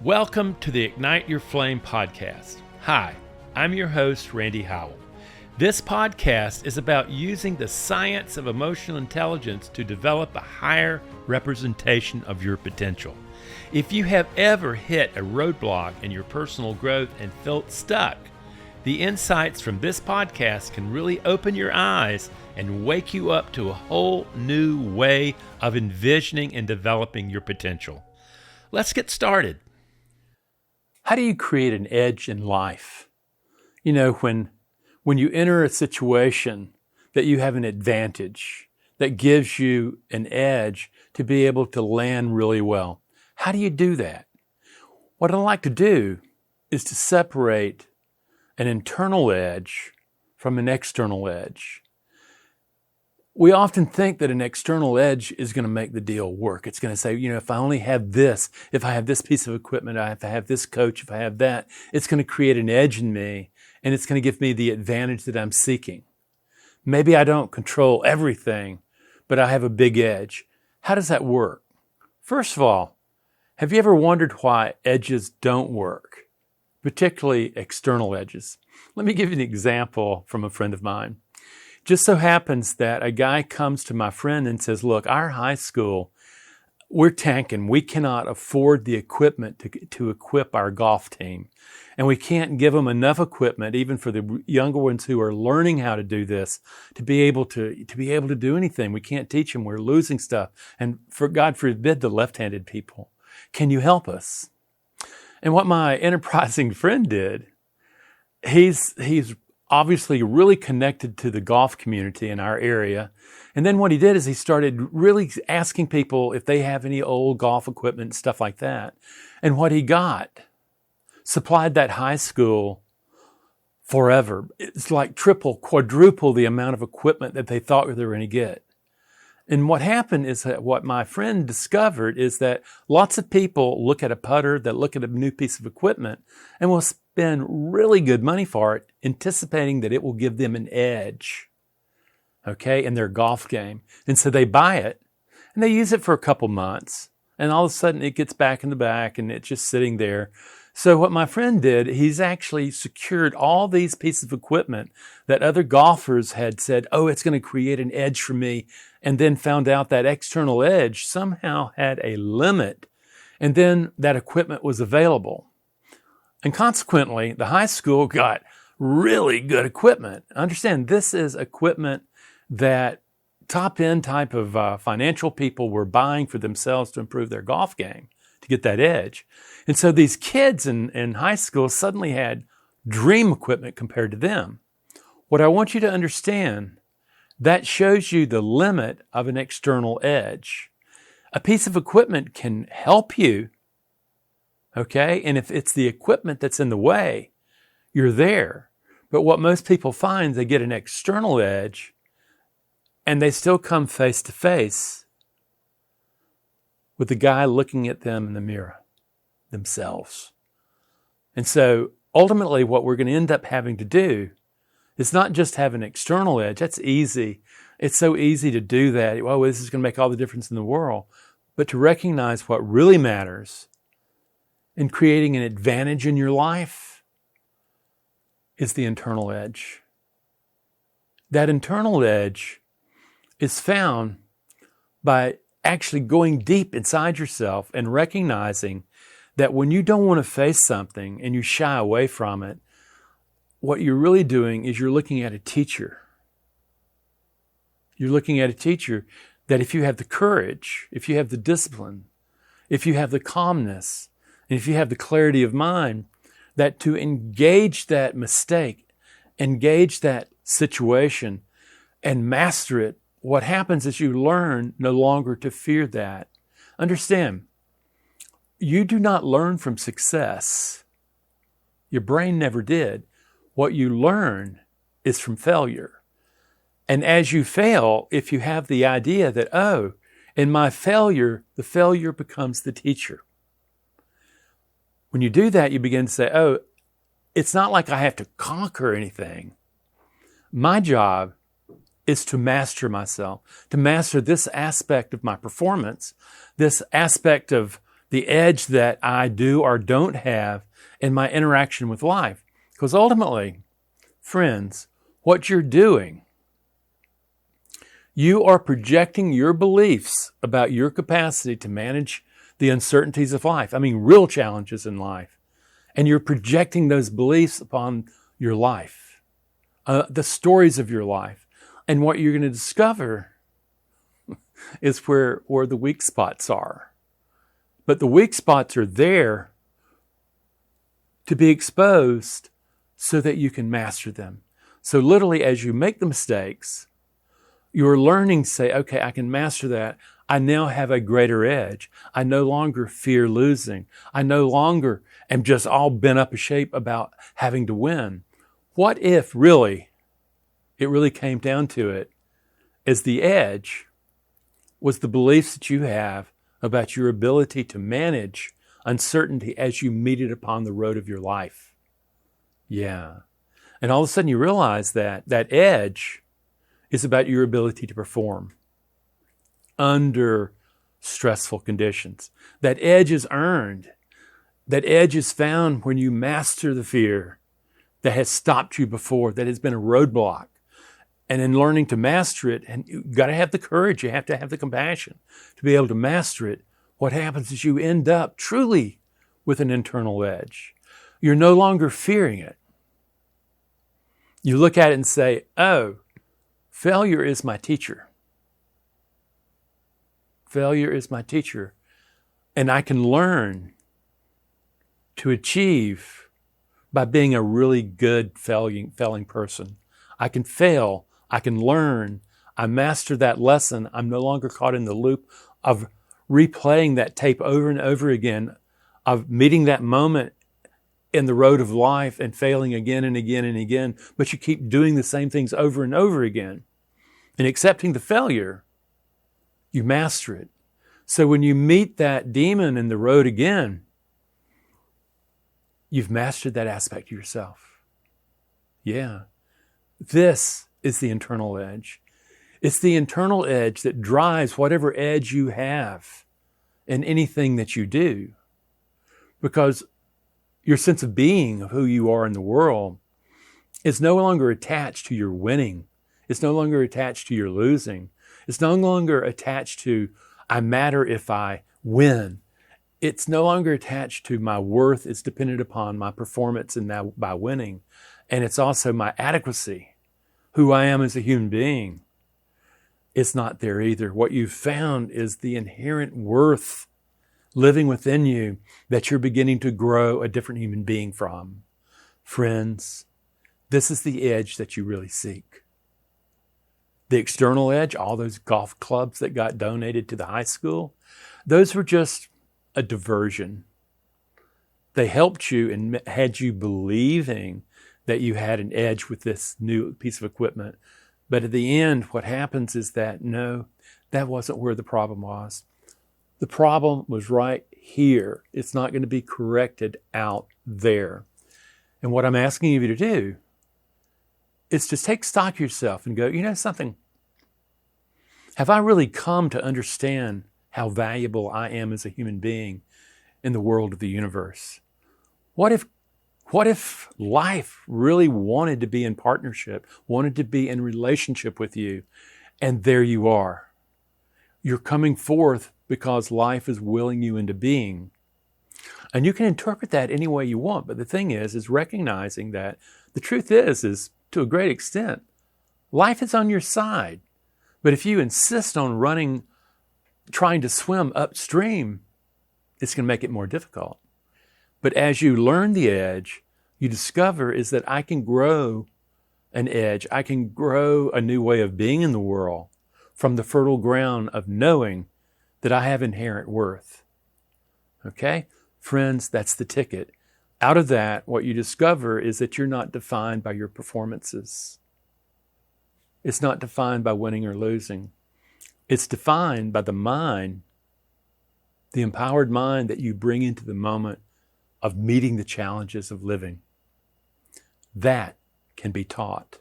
Welcome to the Ignite Your Flame podcast. Hi, I'm your host, Rande Howell. This podcast is about using the science of emotional intelligence to develop a higher representation of your potential. If you have ever hit a roadblock in your personal growth and felt stuck, the insights from this podcast can really open your eyes and wake you up to a whole new way of envisioning and developing your potential. Let's get started. How do you create an edge in life? You know, when you enter a situation that you have an advantage that gives you an edge to be able to land really well. How do you do that? What I like to do is to separate an internal edge from an external edge. We often think that an external edge is going to make the deal work. It's going to say, if I only have this, if I have this piece of equipment, if I have this coach, if I have that, it's going to create an edge in me and it's going to give me the advantage that I'm seeking. Maybe I don't control everything, but I have a big edge. How does that work? First of all, have you ever wondered why edges don't work, particularly external edges? Let me give you an example from a friend of mine. Just so happens that a guy comes to my friend and says, look, our high school, we're tanking. We cannot afford the equipment to equip our golf team. And we can't give them enough equipment, even for the younger ones who are learning how to do this, to be able to do anything. We can't teach them. We're losing stuff. And for God forbid, the left-handed people. Can you help us? And what my enterprising friend did, he's obviously really connected to the golf community in our area. And then what he did is he started really asking people if they have any old golf equipment and stuff like that. And what he got supplied that high school forever. It's like triple, quadruple the amount of equipment that they thought they were going to get. And what happened is that what my friend discovered is that lots of people look at a putter, that look at a new piece of equipment, and will spend really good money for it, anticipating that it will give them an edge, in their golf game. And so they buy it, and they use it for a couple months, and all of a sudden it gets back in the back, and it's just sitting there. So what my friend did, he's actually secured all these pieces of equipment that other golfers had said, it's going to create an edge for me, and then found out that external edge somehow had a limit, and then that equipment was available. And consequently, the high school got really good equipment. Understand, this is equipment that top-end type of financial people were buying for themselves to improve their golf game, to get that edge. And so these kids in high school suddenly had dream equipment compared to them. What I want you to understand, that shows you the limit of an external edge. A piece of equipment can help you, and if it's the equipment that's in the way, you're there. But what most people find, they get an external edge and they still come face to face with the guy looking at them in the mirror, themselves. And so ultimately what we're going to end up having to do is not just have an external edge. That's easy. It's so easy to do that. This is going to make all the difference in the world. But to recognize what really matters in creating an advantage in your life is the internal edge. That internal edge is found by actually going deep inside yourself and recognizing that when you don't want to face something and you shy away from it, what you're really doing is you're looking at a teacher. You're looking at a teacher that if you have the courage, if you have the discipline, if you have the calmness, and if you have the clarity of mind, that to engage that mistake, engage that situation, and master it, what happens is you learn no longer to fear that. Understand, you do not learn from success. Your brain never did. What you learn is from failure. And as you fail, if you have the idea that, in my failure, the failure becomes the teacher. When you do that, you begin to say, it's not like I have to conquer anything. My job is to master myself, to master this aspect of my performance, this aspect of the edge that I do or don't have in my interaction with life. Because ultimately, friends, what you're doing, you are projecting your beliefs about your capacity to manage the uncertainties of life. I mean, real challenges in life. And you're projecting those beliefs upon your life, the stories of your life. And what you're going to discover is where the weak spots are. But the weak spots are there to be exposed so that you can master them. So literally, as you make the mistakes, you're learning to say, okay, I can master that. I now have a greater edge. I no longer fear losing. I no longer am just all bent up a shape about having to win. What if really, it really came down to it, as the edge was the beliefs that you have about your ability to manage uncertainty as you meet it upon the road of your life? Yeah. And all of a sudden you realize that that edge is about your ability to perform under stressful conditions. That edge is earned. That edge is found when you master the fear that has stopped you before, that has been a roadblock. And in learning to master it, and you've got to have the courage, you have to have the compassion to be able to master it, what happens is you end up truly with an internal edge. You're no longer fearing it. You look at it and say, oh, failure is my teacher. Failure is my teacher. And I can learn to achieve by being a really good failing person. I can fail. I can learn. I master that lesson. I'm no longer caught in the loop of replaying that tape over and over again, of meeting that moment in the road of life and failing again and again and again. But you keep doing the same things over and over again. And accepting the failure, you master it. So when you meet that demon in the road again, you've mastered that aspect of yourself. Yeah. This is the internal edge. It's the internal edge that drives whatever edge you have in anything that you do. Because your sense of being, of who you are in the world, is no longer attached to your winning. It's no longer attached to your losing. It's no longer attached to, I matter if I win. It's no longer attached to my worth. It's dependent upon my performance and that by winning. And it's also my adequacy, who I am as a human being. It's not there either. What you've found is the inherent worth living within you that you're beginning to grow a different human being from. Friends, this is the edge that you really seek. The external edge, all those golf clubs that got donated to the high school, those were just a diversion. They helped you and had you believing that you had an edge with this new piece of equipment. But at the end, what happens is that, no, that wasn't where the problem was. The problem was right here. It's not going to be corrected out there. And what I'm asking you to do is to take stock of yourself and go, you know something? Have I really come to understand how valuable I am as a human being in the world of the universe? What if life really wanted to be in partnership, wanted to be in relationship with you, and there you are? You're coming forth because life is willing you into being. And you can interpret that any way you want, but the thing is recognizing that the truth is to a great extent, life is on your side. But if you insist on trying to swim upstream, it's going to make it more difficult. But as you learn the edge, you discover is that I can grow an edge. I can grow a new way of being in the world from the fertile ground of knowing that I have inherent worth. Okay? Friends, that's the ticket. Out of that, what you discover is that you're not defined by your performances. It's not defined by winning or losing. It's defined by the mind, the empowered mind that you bring into the moment of meeting the challenges of living. That can be taught.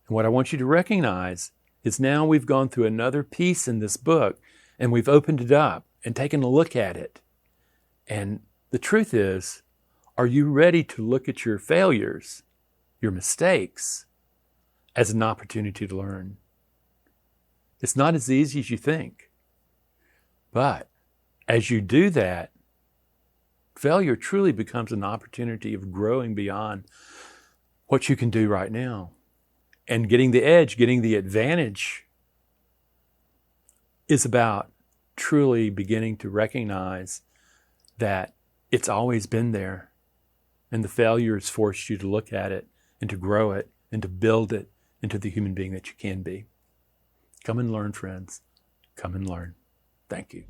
And what I want you to recognize is now we've gone through another piece in this book and we've opened it up and taken a look at it. And the truth is, are you ready to look at your failures, your mistakes, as an opportunity to learn? It's not as easy as you think. But as you do that, failure truly becomes an opportunity of growing beyond what you can do right now. And getting the edge, getting the advantage is about truly beginning to recognize that it's always been there. And the failure has forced you to look at it and to grow it and to build it into the human being that you can be. Come and learn, friends. Come and learn. Thank you.